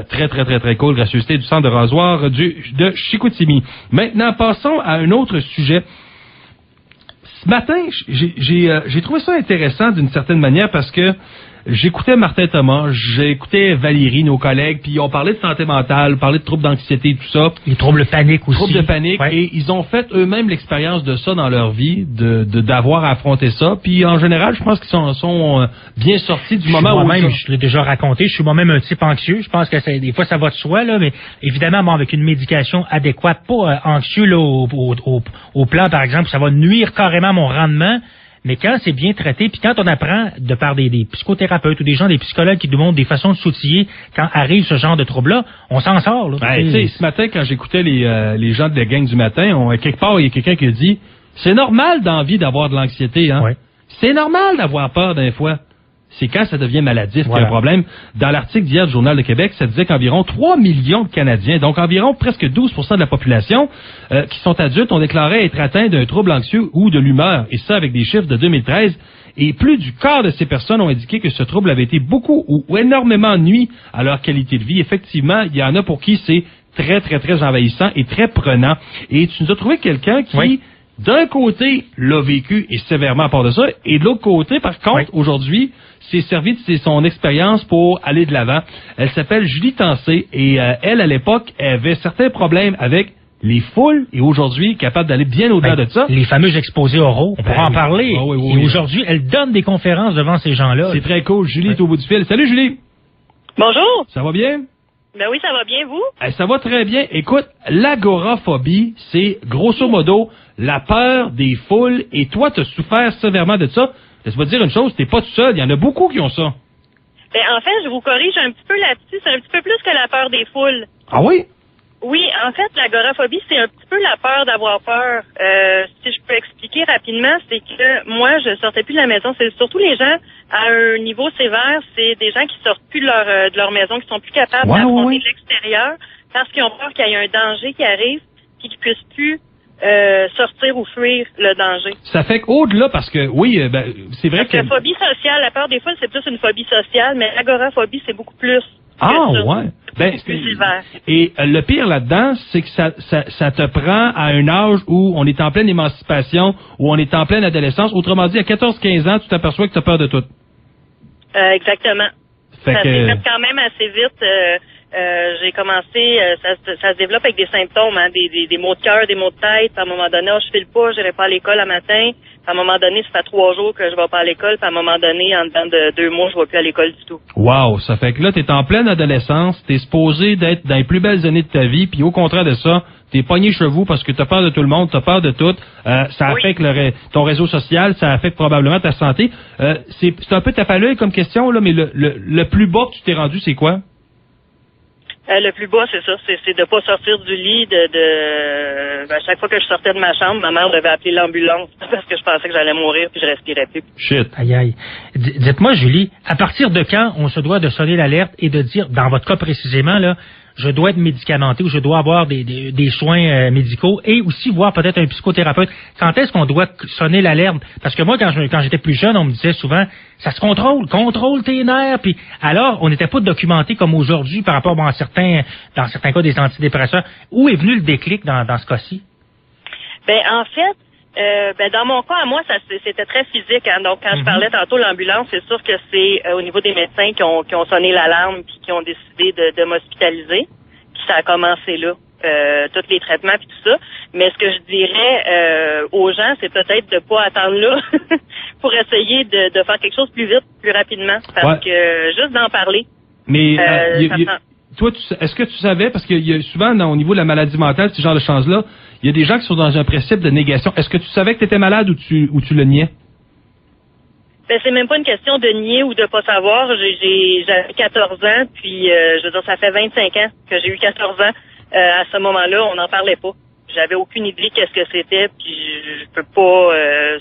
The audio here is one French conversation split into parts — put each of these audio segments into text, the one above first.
Très, très, très, très cool. Gracieuseté du centre de rasoir de Chicoutimi. Maintenant, passons à un autre sujet. Ce matin, j'ai trouvé ça intéressant d'une certaine manière parce que j'écoutais Martin Thomas, j'écoutais Valérie, nos collègues, puis on parlait de santé mentale, parlait de troubles d'anxiété et tout ça. Les troubles paniques aussi. Troubles de panique, ouais. Et ils ont fait eux-mêmes l'expérience de ça dans leur vie, d'avoir affronté ça. Puis en général, je pense qu'ils sont bien sortis du moment où... Moi-même, je l'ai déjà raconté, je suis moi-même un type anxieux. Je pense que des fois, ça va de soi, là, mais évidemment, bon, avec une médication adéquate, pas anxieux là, au plan, par exemple, ça va nuire carrément à mon rendement. Mais quand c'est bien traité, puis quand on apprend de par des psychothérapeutes ou des psychologues qui nous montrent des façons de s'outiller quand arrive ce genre de trouble-là, on s'en sort. Là. Tu sais, ce matin, quand j'écoutais les gens de la gang du matin, quelque part, il y a quelqu'un qui a dit « C'est normal d'envie d'avoir de l'anxiété, hein? Ouais. C'est normal d'avoir peur d'un fois. » C'est quand ça devient maladif qu'il y a un problème. Dans l'article d'hier du Journal de Québec, ça disait qu'environ 3 millions de Canadiens, donc environ presque 12% de la population, qui sont adultes, ont déclaré être atteints d'un trouble anxieux ou de l'humeur. Et ça avec des chiffres de 2013. Et plus du quart de ces personnes ont indiqué que ce trouble avait été beaucoup ou énormément nuit à leur qualité de vie. Effectivement, il y en a pour qui c'est très, très, très envahissant et très prenant. Et tu nous as trouvé quelqu'un qui... D'un côté, l'a vécu et sévèrement à part de ça, et de l'autre côté, par contre, aujourd'hui, s'est servi de son expérience pour aller de l'avant. Elle s'appelle Julie Tancé, et elle, à l'époque, avait certains problèmes avec les foules, et aujourd'hui, capable d'aller bien au-delà de ça. Les fameux exposés oraux, on pourra en parler. Et aujourd'hui, elle donne des conférences devant ces gens-là. C'est très cool. Julie est au bout du fil. Salut, Julie! Bonjour! Ça va bien? Ben oui, ça va bien, vous? Ça va très bien. Écoute, l'agoraphobie, c'est grosso modo la peur des foules, et toi, tu as souffert sévèrement de ça. Laisse-moi te dire une chose, t'es pas tout seul, il y en a beaucoup qui ont ça. Ben, en fait, je vous corrige un petit peu là-dessus, c'est un petit peu plus que la peur des foules. Ah oui? Oui, en fait, l'agoraphobie, c'est un petit peu la peur d'avoir peur. Si je peux expliquer rapidement, c'est que moi, je sortais plus de la maison. C'est surtout les gens à un niveau sévère, c'est des gens qui sortent plus de leur maison, qui sont plus capables d'affronter l'extérieur parce qu'ils ont peur qu'il y ait un danger qui arrive puis qu'ils puissent plus sortir ou fuir le danger. Ça fait qu'au-delà, parce que, oui, c'est vrai que... La phobie sociale, la peur des foules, c'est plus une phobie sociale, mais l'agoraphobie, c'est beaucoup plus. Ouais. Et le pire là-dedans, c'est que ça te prend à un âge où on est en pleine émancipation, où on est en pleine adolescence. Autrement dit, à 14-15 ans, tu t'aperçois que tu as peur de tout. Exactement. Ça s'est fait quand même assez vite. J'ai commencé, ça se développe avec des symptômes, hein, des maux de cœur, des maux de tête. Puis à un moment donné, je file pas, j'irai pas à l'école à matin. Puis à un moment donné, ça fait 3 jours que je vais pas à l'école. Puis à un moment donné, en dedans de 2 mois, je vais plus à l'école du tout. Wow, ça fait que là, t'es en pleine adolescence, t'es supposé d'être dans les plus belles années de ta vie, puis au contraire de ça, t'es pogné chevaux parce que t'as peur de tout le monde, t'as peur de tout. Ça affecte ton réseau social, ça affecte probablement ta santé. C'est un peu tape à l'œil comme question, là, mais le plus bas que tu t'es rendu, c'est quoi? Le plus bas, c'est ça. C'est de pas sortir du lit, à chaque fois que je sortais de ma chambre, ma mère devait appeler l'ambulance parce que je pensais que j'allais mourir puis je respirais plus. Shit. Aïe, aïe. Dites-moi, Julie, à partir de quand on se doit de sonner l'alerte et de dire, dans votre cas précisément, là, je dois être médicamenté ou je dois avoir des soins médicaux et aussi voir peut-être un psychothérapeute. Quand est-ce qu'on doit sonner l'alerte? Parce que moi, quand j'étais plus jeune, on me disait souvent, ça se contrôle tes nerfs. Puis alors, on n'était pas documenté comme aujourd'hui par rapport dans certains cas des antidépresseurs. Où est venu le déclic dans ce cas-ci? Ben en fait, dans mon cas, à moi, c'était très physique. Hein. Donc, quand je parlais tantôt de l'ambulance, c'est sûr que c'est au niveau des médecins qui ont sonné l'alarme puis qui ont décidé de m'hospitaliser. Puis ça a commencé là, tous les traitements puis tout ça. Mais ce que je dirais aux gens, c'est peut-être de pas attendre là pour essayer de faire quelque chose plus vite, plus rapidement. Parce que juste d'en parler. Mais toi, est-ce que tu savais, parce qu'il y a souvent au niveau de la maladie mentale, ce genre de choses-là, il y a des gens qui sont dans un principe de négation. Est-ce que tu savais que tu étais malade ou tu le niais? Ben, c'est même pas une question de nier ou de pas savoir. J'avais 14 ans, puis je veux dire, ça fait 25 ans que j'ai eu 14 ans. À ce moment-là, on n'en parlait pas. J'avais aucune idée qu'est-ce que c'était, puis je peux pas,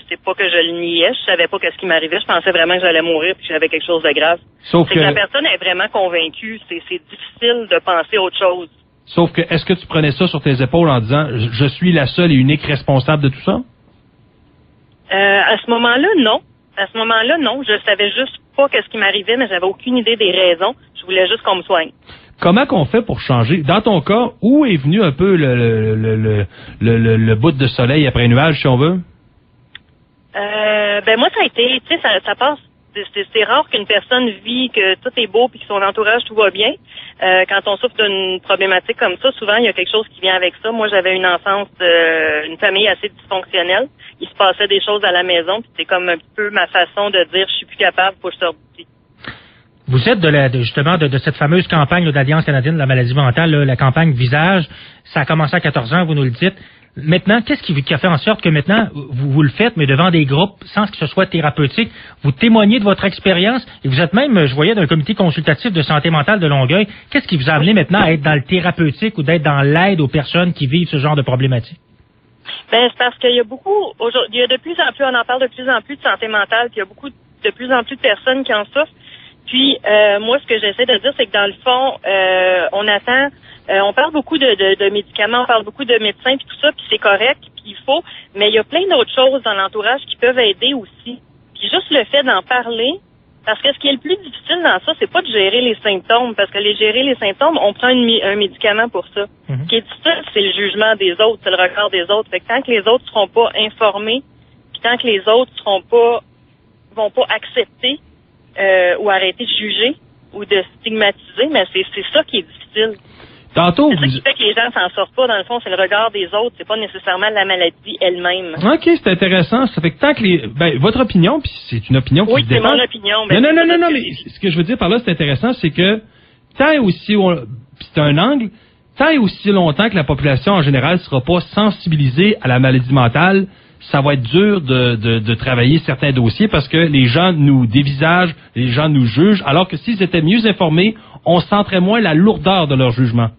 c'est pas que je le niais, je savais pas qu'est-ce qui m'arrivait, je pensais vraiment que j'allais mourir puis que j'avais quelque chose de grave. Sauf que la personne est vraiment convaincue, c'est difficile de penser autre chose. Sauf que, est-ce que tu prenais ça sur tes épaules en disant, je suis la seule et unique responsable de tout ça? À ce moment-là, non. À ce moment-là, non. Je savais juste pas qu'est-ce qui m'arrivait, mais j'avais aucune idée des raisons. Je voulais juste qu'on me soigne. Comment qu'on fait pour changer? Dans ton cas, où est venu un peu le bout de soleil après un nuage, si on veut? Ben moi, ça a été, tu sais, ça passe. C'est rare qu'une personne vit que tout est beau puis que son entourage tout va bien. Quand on souffre d'une problématique comme ça, souvent il y a quelque chose qui vient avec ça. Moi, j'avais une enfance, une famille assez dysfonctionnelle. Il se passait des choses à la maison, puis c'est comme un peu ma façon de dire je suis plus capable, faut que je sorte d'ici. Vous êtes justement de cette fameuse campagne d'Alliance canadienne de la maladie mentale, la campagne Visage. Ça a commencé à 14 ans, vous nous le dites. Maintenant, qu'est-ce qui a fait en sorte que maintenant, vous le faites, mais devant des groupes, sans que ce soit thérapeutique, vous témoignez de votre expérience, et vous êtes même, je voyais, d'un comité consultatif de santé mentale de Longueuil. Qu'est-ce qui vous a amené maintenant à être dans le thérapeutique ou d'être dans l'aide aux personnes qui vivent ce genre de problématiques? Ben, c'est parce qu'il y a beaucoup, aujourd'hui, il y a de plus en plus, on en parle de plus en plus de santé mentale, puis il y a beaucoup, de plus en plus de personnes qui en souffrent. Puis, moi, ce que j'essaie de dire, c'est que dans le fond, on attend. On parle beaucoup de médicaments, on parle beaucoup de médecins puis tout ça, puis c'est correct, puis il faut, mais il y a plein d'autres choses dans l'entourage qui peuvent aider aussi. Puis juste le fait d'en parler, parce que ce qui est le plus difficile dans ça, c'est pas de gérer les symptômes, parce que gérer les symptômes, on prend un médicament pour ça. Ce qui est difficile, c'est le jugement des autres, c'est le regard des autres. Fait que tant que les autres seront pas informés, puis tant que les autres vont pas accepter ou arrêter de juger ou de stigmatiser, mais c'est ça qui est difficile. Tantôt, c'est ça qui fait que les gens s'en sortent pas, dans le fond, c'est le regard des autres, c'est pas nécessairement la maladie elle-même. OK, c'est intéressant. Ça fait que tant que votre opinion, puis c'est une opinion qui se défend. Oui, c'est mon opinion. Non, mais ce que je veux dire par là, c'est intéressant, c'est que tant et aussi, c'est un angle, tant et aussi longtemps que la population en général sera pas sensibilisée à la maladie mentale, ça va être dur de travailler certains dossiers parce que les gens nous dévisagent, les gens nous jugent, alors que s'ils étaient mieux informés, on sentirait moins la lourdeur de leur jugement.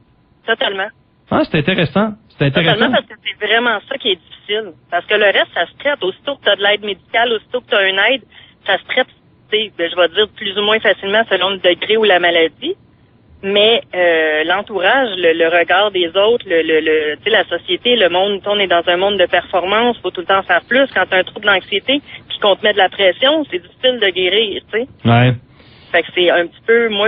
Totalement. Ah, c'est intéressant. Totalement, parce que c'est vraiment ça qui est difficile. Parce que le reste, ça se traite. Aussitôt que tu as de l'aide médicale, aussitôt que tu as une aide, ça se traite, je vais dire, plus ou moins facilement selon le degré ou la maladie. Mais l'entourage, le regard des autres, la société, le monde, on est dans un monde de performance, faut tout le temps faire plus. Quand tu as un trouble d'anxiété puis qu'on te met de la pression, c'est difficile de guérir, tu sais. Ouais. Fait que c'est un petit peu, moi,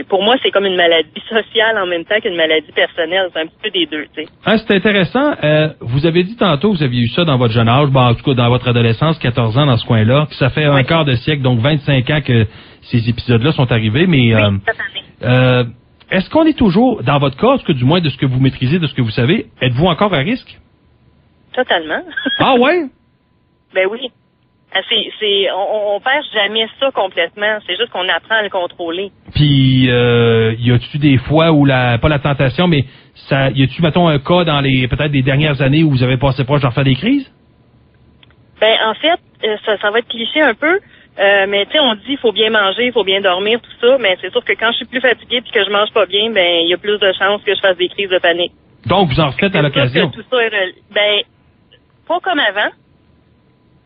pour moi, c'est comme une maladie sociale en même temps qu'une maladie personnelle. C'est un petit peu des deux, tu sais. Ah, c'est intéressant. Vous avez dit tantôt, vous aviez eu ça dans votre jeune âge, en tout cas dans votre adolescence, 14 ans dans ce coin-là, que ça fait un quart de siècle, donc 25 ans que ces épisodes-là sont arrivés, mais est-ce qu'on est toujours, dans votre cas, du moins de ce que vous maîtrisez, de ce que vous savez, êtes-vous encore à risque? Totalement. Ah ouais? Ben oui. On perd jamais ça complètement. C'est juste qu'on apprend à le contrôler. Puis, y a-tu des fois où pas la tentation, mais y a-tu, mettons, un cas dans peut-être des dernières années où vous avez passé proche d'en faire des crises? Ben, en fait, ça va être cliché un peu. Mais tu sais, on dit il faut bien manger, il faut bien dormir, tout ça, mais c'est sûr que quand je suis plus fatiguée puis que je mange pas bien, ben il y a plus de chances que je fasse des crises de panique. Donc vous en refaites à l'occasion. Tout ça pas comme avant.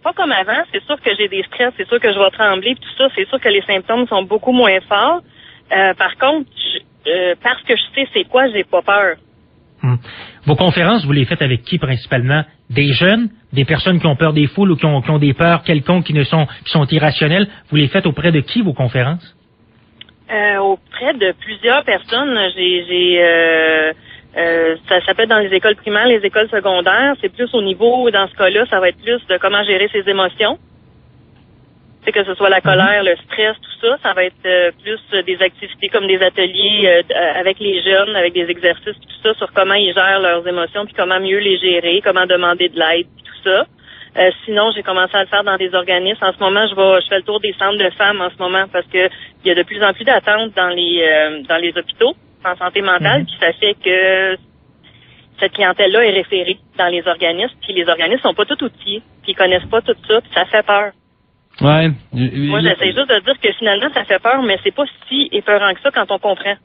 Pas comme avant, c'est sûr que j'ai des stress, c'est sûr que je vais trembler puis tout ça, c'est sûr que les symptômes sont beaucoup moins forts. Par contre, parce que je sais c'est quoi, j'ai pas peur. Vos conférences, vous les faites avec qui principalement? Des jeunes, des personnes qui ont peur des foules ou qui ont des peurs quelconques qui sont irrationnelles? Vous les faites auprès de qui, vos conférences? Auprès de plusieurs personnes. Ça peut être dans les écoles primaires, les écoles secondaires. C'est plus au niveau, dans ce cas-là, ça va être plus de comment gérer ses émotions. C'est que ce soit la colère, le stress, tout ça. Ça va être plus des activités comme des ateliers avec les jeunes, avec des exercices, tout ça, sur comment ils gèrent leurs émotions, puis comment mieux les gérer, comment demander de l'aide, tout ça. Sinon, j'ai commencé à le faire dans des organismes. En ce moment, je fais le tour des centres de femmes en ce moment parce que il y a de plus en plus d'attentes dans les hôpitaux en santé mentale, puis ça fait que cette clientèle-là est référée dans les organismes, puis les organismes sont pas tout outillés, puis ils connaissent pas tout ça, puis ça fait peur. Ouais. Moi, j'essaie juste de dire que finalement, ça fait peur, mais c'est pas si épeurant que ça quand on comprend.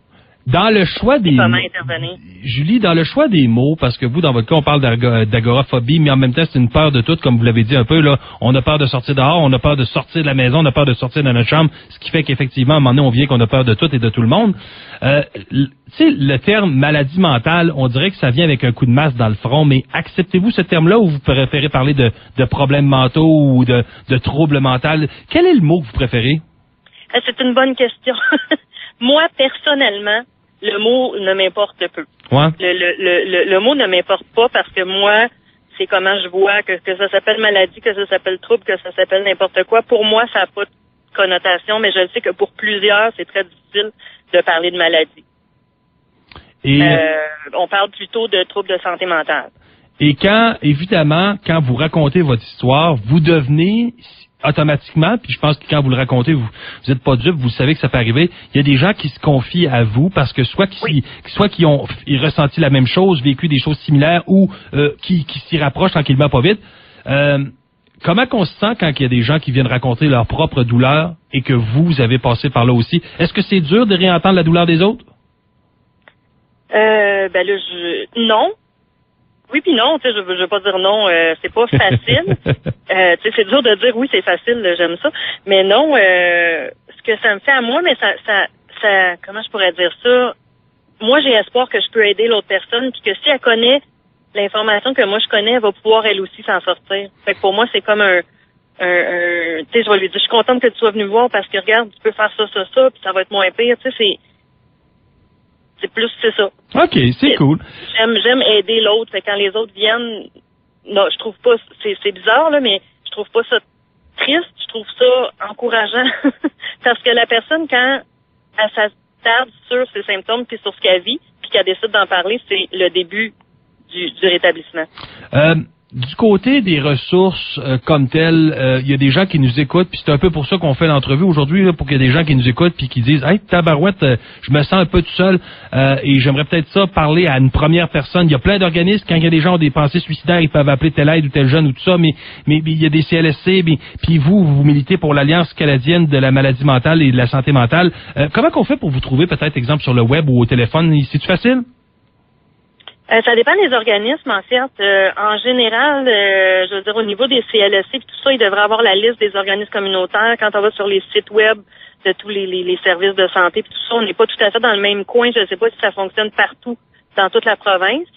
Dans le choix des comment intervenir. Julie, dans le choix des mots, parce que vous, dans votre cas, on parle d'agoraphobie, mais en même temps, c'est une peur de tout, comme vous l'avez dit un peu, là. On a peur de sortir dehors, on a peur de sortir de la maison, on a peur de sortir de notre chambre, ce qui fait qu'effectivement, à un moment donné, on vient qu'on a peur de tout et de tout le monde. Tu sais, le terme maladie mentale, on dirait que ça vient avec un coup de masse dans le front, mais acceptez-vous ce terme-là ou vous préférez parler de problèmes mentaux ou de troubles mentaux? Quel est le mot que vous préférez? C'est une bonne question. Moi, personnellement, le mot ne m'importe peu. Ouais. Le mot ne m'importe pas parce que moi, c'est comment je vois que ça s'appelle maladie, que ça s'appelle trouble, que ça s'appelle n'importe quoi. Pour moi, ça n'a pas de connotation, mais je sais que pour plusieurs, c'est très difficile de parler de maladie. Et on parle plutôt de troubles de santé mentale. Et évidemment, quand vous racontez votre histoire, vous devenez automatiquement, puis je pense que quand vous le racontez, vous êtes pas dupe, vous savez que ça peut arriver. Il y a des gens qui se confient à vous parce que soit qu'ils ont ressenti la même chose, vécu des choses similaires ou qui s'y rapprochent tranquillement pas vite. Comment qu'on se sent quand il y a des gens qui viennent raconter leur propre douleur et que vous avez passé par là aussi? Est-ce que c'est dur de réentendre la douleur des autres? Non. Oui puis non, tu sais, je veux pas dire non, c'est pas facile. Tu sais, c'est dur de dire oui, c'est facile, j'aime ça. Mais non, ce que ça me fait à moi, mais ça comment je pourrais dire ça? Moi, j'ai espoir que je peux aider l'autre personne, puis que si elle connaît l'information que moi je connais, elle va pouvoir elle aussi s'en sortir. Fait que pour moi, c'est comme tu sais, je vais lui dire, je suis contente que tu sois venu voir parce que regarde, tu peux faire ça, puis ça va être moins pire. Tu sais, c'est ça. OK, c'est cool. J'aime aider l'autre. Fait que quand les autres viennent, non, je trouve pas, c'est bizarre, là, mais je trouve pas ça triste, je trouve ça encourageant. Parce que la personne, quand elle s'attarde sur ses symptômes puis sur ce qu'elle vit, puis qu'elle décide d'en parler, c'est le début du rétablissement. Du côté des ressources comme telles, il y a des gens qui nous écoutent, puis c'est un peu pour ça qu'on fait l'entrevue aujourd'hui, là, pour qu'il y ait des gens qui nous écoutent puis qui disent « Hey, tabarouette, je me sens un peu tout seul et j'aimerais peut-être ça parler à une première personne. » Il y a plein d'organismes, quand il y a des gens qui ont des pensées suicidaires, ils peuvent appeler telle aide ou tel jeune ou tout ça, mais il y a des CLSC, puis vous militez pour l'Alliance canadienne de la maladie mentale et de la santé mentale. Comment qu'on fait pour vous trouver peut-être, exemple, sur le web ou au téléphone? C'est-tu facile? Ça dépend des organismes, en fait. En général, je veux dire, au niveau des CLSC et tout ça, ils devraient avoir la liste des organismes communautaires. Quand on va sur les sites web de tous les services de santé et tout ça, on n'est pas tout à fait dans le même coin. Je ne sais pas si ça fonctionne partout dans toute la province.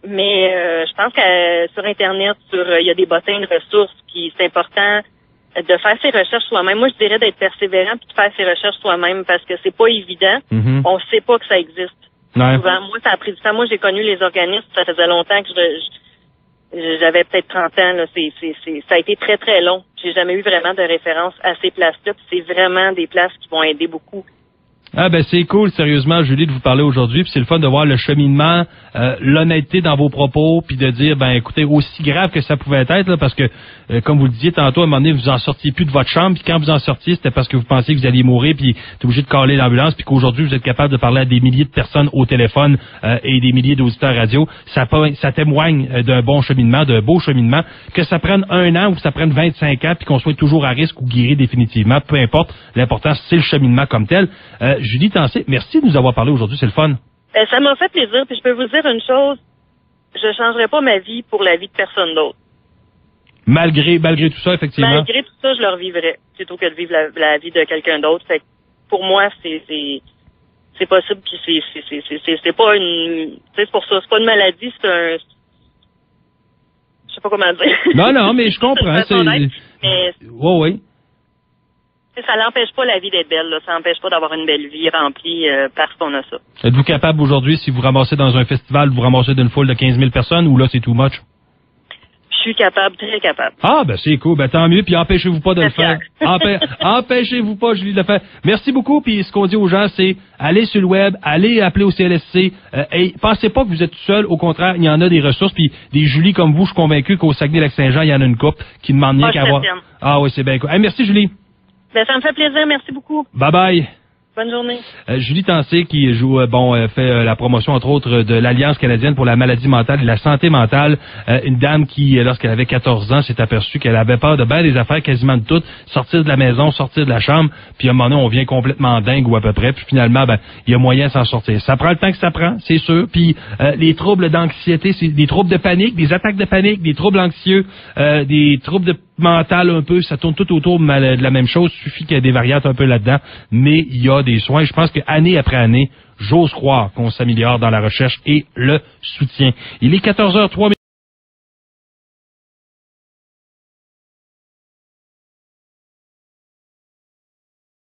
Mais je pense que sur Internet, il y a des bottins de ressources, puis c'est important de faire ses recherches soi-même. Moi, je dirais d'être persévérant puis de faire ses recherches soi-même parce que c'est pas évident. Mm-hmm. On sait pas que ça existe. Ouais. Souvent, moi, ça a pris du temps. Moi, j'ai connu les organismes, ça faisait longtemps que j'avais peut-être 30 ans. Là. Ça a été très, très long. J'ai jamais eu vraiment de référence à ces places-là. C'est vraiment des places qui vont aider beaucoup. Ah ben c'est cool, sérieusement, Julie, de vous parler aujourd'hui, puis c'est le fun de voir le cheminement, l'honnêteté dans vos propos, puis de dire, ben écoutez, aussi grave que ça pouvait être, là, parce que, comme vous le disiez tantôt, à un moment donné, vous en sortiez plus de votre chambre, puis quand vous en sortiez, c'était parce que vous pensiez que vous alliez mourir, puis t'es obligé de caler l'ambulance, puis qu'aujourd'hui, vous êtes capable de parler à des milliers de personnes au téléphone et des milliers d'auditeurs radio. Ça témoigne d'un bon cheminement, d'un beau cheminement, que ça prenne 1 an ou que ça prenne 25 ans, puis qu'on soit toujours à risque ou guéri définitivement, peu importe, l'important, c'est le cheminement comme tel. Julie Tancé, merci de nous avoir parlé aujourd'hui, c'est le fun. Ça m'a fait plaisir, puis je peux vous dire une chose, je changerai pas ma vie pour la vie de personne d'autre. Malgré tout ça, effectivement. Malgré tout ça, je le revivrais, plutôt que de vivre la vie de quelqu'un d'autre. Fait que pour moi, c'est possible, puis c'est pas une, tu sais, c'est pour ça, c'est pas une maladie, c'est un, je sais pas comment dire. Non, mais je comprends. Oui. Ça n'empêche pas la vie d'être belle, là. Ça n'empêche pas d'avoir une belle vie remplie parce qu'on a ça. Êtes-vous capable aujourd'hui, si vous ramassez dans un festival, vous ramassez d'une foule de 15 000 personnes, ou là, c'est too much? Je suis capable, très capable. Ah, ben c'est cool, ben tant mieux, puis empêchez-vous pas de le faire. Empêchez-vous pas, Julie, de le faire. Merci beaucoup, puis ce qu'on dit aux gens, c'est allez sur le web, allez appeler au CLSC, et pensez pas que vous êtes tout seul, au contraire, il y en a des ressources, puis des Julie comme vous, je suis convaincu qu'au Saguenay-Lac-Saint-Jean, il y en a une couple qui demande rien qu'à avoir. Ah oui, c'est bien cool. Hey, merci, Julie. Ben, ça me fait plaisir. Merci beaucoup. Bye bye. Bonne journée. Julie Tancé qui joue fait la promotion entre autres de l'Alliance canadienne pour la maladie mentale et la santé mentale, une dame qui lorsqu'elle avait 14 ans s'est aperçue qu'elle avait peur de bien des affaires, quasiment de toutes, sortir de la maison, sortir de la chambre, puis à un moment donné on vient complètement dingue ou à peu près, puis finalement il y a moyen de s'en sortir. Ça prend le temps que ça prend, c'est sûr, puis les troubles d'anxiété, c'est des troubles de panique, des attaques de panique, des troubles anxieux, des troubles de mental un peu, ça tourne tout autour de la même chose, il suffit qu'il y ait des variantes un peu là-dedans, mais il y a des soins. Je pense qu'année après année, j'ose croire qu'on s'améliore dans la recherche et le soutien. Il est 14h03.